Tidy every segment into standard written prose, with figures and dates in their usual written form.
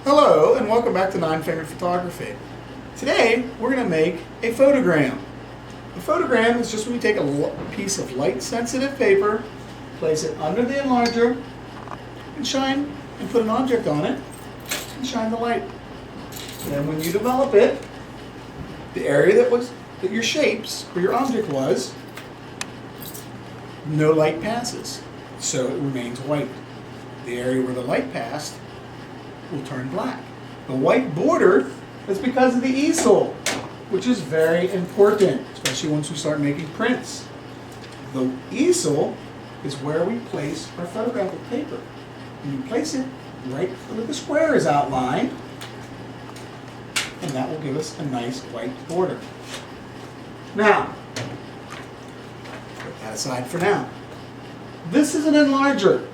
Hello and welcome back to Nine Fingered Photography. Today we're going to make a photogram. A photogram is just when you take a piece of light sensitive paper, place it under the enlarger, and put an object on it and shine the light. And then when you develop it, the area that your shapes or your object was, no light passes, so it remains white. The area where the light passed will turn black. The white border is because of the easel, which is very important, especially once we start making prints. The easel is where we place our photographic paper. And you place it right where the square is outlined, and that will give us a nice white border. Now, put that aside for now. This is an enlarger,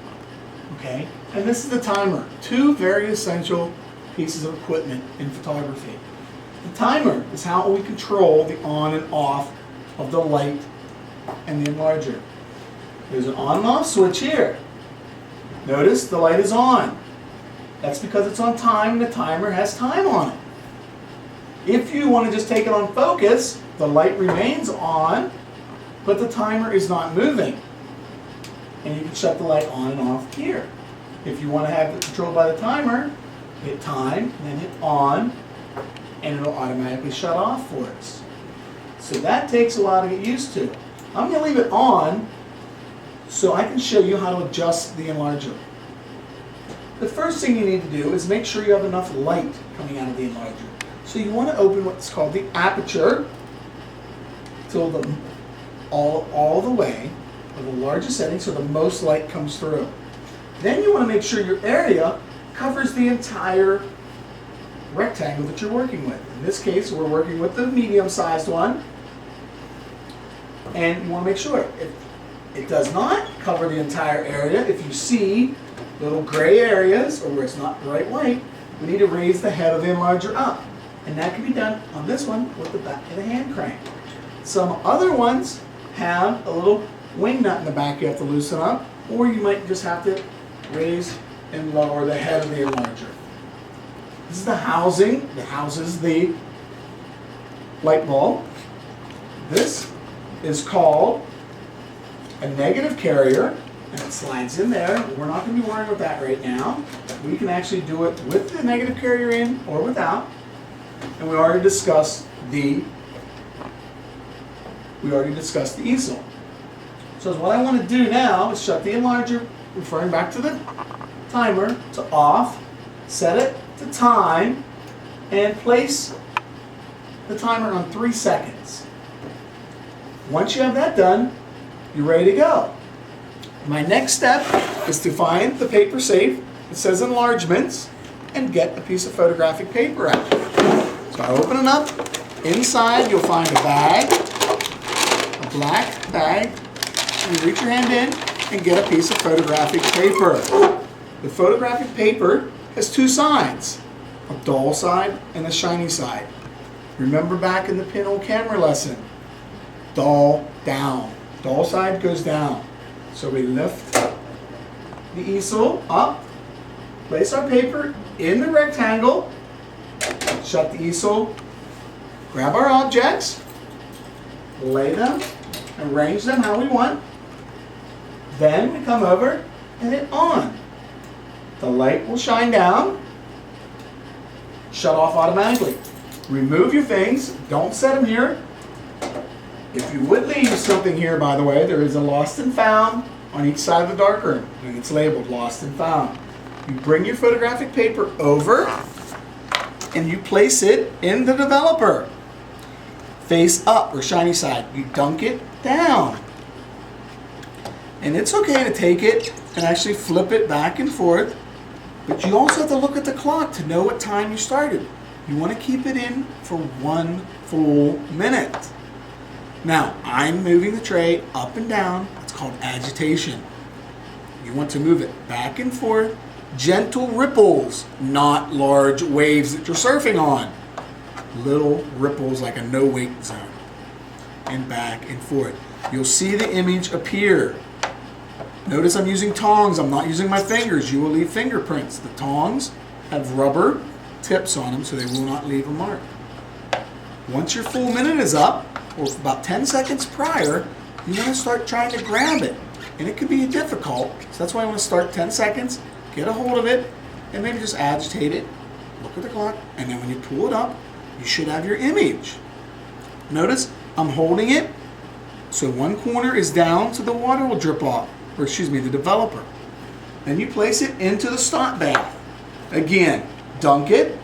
okay? And this is the timer. Two very essential pieces of equipment in photography. The timer is how we control the on and off of the light and the enlarger. There's an on and off switch here. Notice the light is on. That's because it's on time and the timer has time on it. If you want to just take it on focus, the light remains on, but the timer is not moving. And you can shut the light on and off here. If you want to have it controlled by the timer, hit time, then hit on, and it'll automatically shut off for us. So that takes a while to get used to. I'm going to leave it on so I can show you how to adjust the enlarger. The first thing you need to do is make sure you have enough light coming out of the enlarger. So you want to open what's called the aperture till all the way of the largest setting so the most light comes through. Then you want to make sure your area covers the entire rectangle that you're working with. In this case, we're working with the medium-sized one. And you want to make sure if it does not cover the entire area, if you see little gray areas or where it's not bright white, we need to raise the head of the enlarger up. And that can be done on this one with the back of the hand crank. Some other ones have a little wing nut in the back you have to loosen up, or you might just have to raise and lower the head of the enlarger. This is the housing that houses the light bulb. This is called a negative carrier, and it slides in there. We're not going to be worrying with that right now. We can actually do it with the negative carrier in or without. And we already discussed the easel. So what I want to do now is shut the enlarger, referring back to the timer, to off, set it to time, and place the timer on 3 seconds. Once you have that done, you're ready to go. My next step is to find the paper safe that says enlargements and get a piece of photographic paper out. So I open it up. Inside you'll find a bag, a black bag. You reach your hand in and get a piece of photographic paper. The photographic paper has two sides, a dull side and a shiny side. Remember back in the pinhole camera lesson, dull down. Dull side goes down. So we lift the easel up, place our paper in the rectangle, shut the easel, grab our objects, lay them, arrange them how we want. Then we come over and hit on. The light will shine down, shut off automatically. Remove your things, don't set them here. If you would leave something here, by the way, there is a lost and found on each side of the darkroom, and it's labeled lost and found. You bring your photographic paper over and you place it in the developer. Face up or shiny side. You dunk it down. And it's okay to take it and actually flip it back and forth, but you also have to look at the clock to know what time you started. You want to keep it in for 1 full minute. Now, I'm moving the tray up and down. It's called agitation. You want to move it back and forth. Gentle ripples, not large waves that you're surfing on. Little ripples like a no-wake zone. And back and forth. You'll see the image appear. Notice I'm using tongs. I'm not using my fingers. You will leave fingerprints. The tongs have rubber tips on them so they will not leave a mark. Once your full minute is up, or about 10 seconds prior, you want to start trying to grab it. And it can be difficult, so that's why I want to start 10 seconds, get a hold of it, and maybe just agitate it, look at the clock, and then when you pull it up, you should have your image. Notice I'm holding it, so one corner is down so the water will drip off, or excuse me, the developer. Then you place it into the stop bath. Again, dunk it,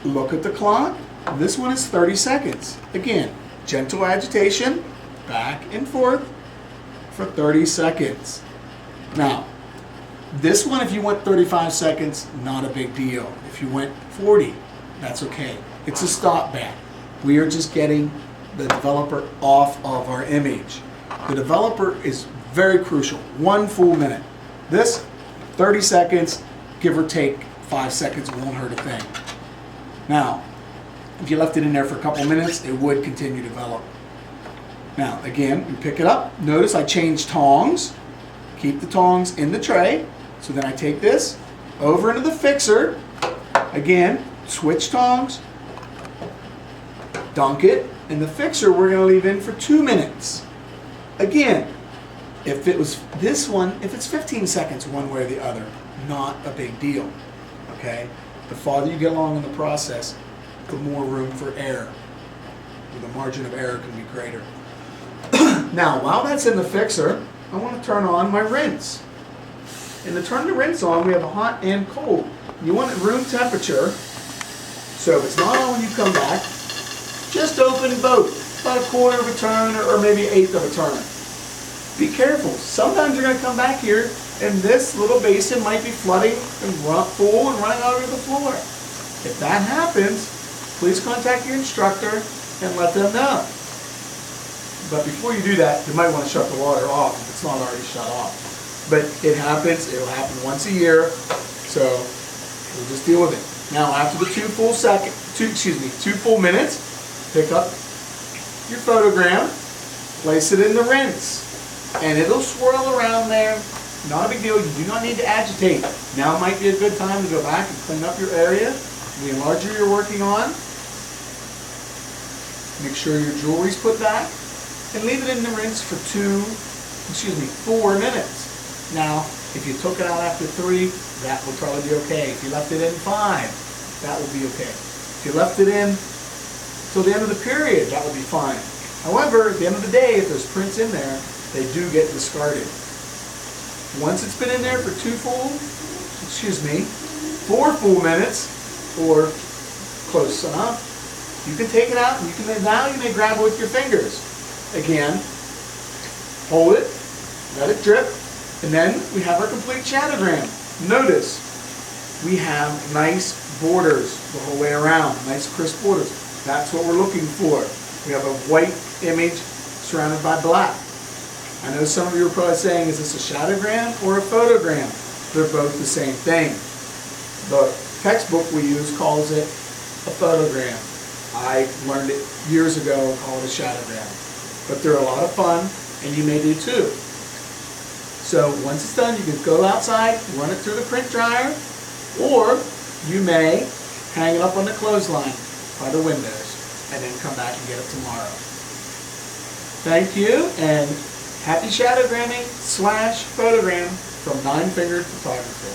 look at the clock. This one is 30 seconds. Again, gentle agitation, back and forth for 30 seconds. Now, this one, if you went 35 seconds, not a big deal. If you went 40, that's okay. It's a stop bath. We are just getting the developer off of our image. The developer is very crucial. 1 full minute. This, 30 seconds, give or take 5 seconds, won't hurt a thing. Now, if you left it in there for a couple minutes, it would continue to develop. Now, again, you pick it up. Notice I changed tongs. Keep the tongs in the tray. So then I take this over into the fixer. Again, switch tongs. Dunk it. And the fixer we're going to leave in for 2 minutes. Again, if it was this one, if it's 15 seconds one way or the other, not a big deal. Okay? The farther you get along in the process, the more room for error. The margin of error can be greater. Now, while that's in the fixer, I want to turn on my rinse. And to turn the rinse on, we have a hot and cold. You want it room temperature, so if it's not on when you come back, just open both, about a quarter of a turn or maybe an eighth of a turn. Be careful. Sometimes you're going to come back here and this little basin might be flooding and full and running over the floor. If that happens, please contact your instructor and let them know. But before you do that, you might want to shut the water off if it's not already shut off. But it happens. It'll happen once a year, so we'll just deal with it. Now, after the 2 full minutes, pick up your photogram, place it in the rinse, and it'll swirl around there. Not a big deal. You do not need to agitate. Now might be a good time to go back and clean up your area. The enlarger you're working on. Make sure your jewelry's put back. And leave it in the rinse for 4 minutes. Now, if you took it out after 3, that will probably be okay. If you left it in 5, that will be okay. If you left it in till the end of the period, that will be fine. However, at the end of the day, if there's prints in there, they do get discarded. Once it's been in there for 4 full minutes, or close enough, you can take it out and now you may grab it with your fingers. Again, hold it, let it drip, and then we have our complete shadowgram. Notice, we have nice borders the whole way around, nice crisp borders. That's what we're looking for. We have a white image surrounded by black. I know some of you are probably saying, is this a shadowgram or a photogram? They're both the same thing. The textbook we use calls it a photogram. I learned it years ago and called it a shadowgram. But they're a lot of fun, and you may do too. So once it's done, you can go outside, run it through the print dryer, or you may hang it up on the clothesline by the windows, and then come back and get it tomorrow. Thank you, and happy shadow gramming / photogram from 9 Fingered Photography.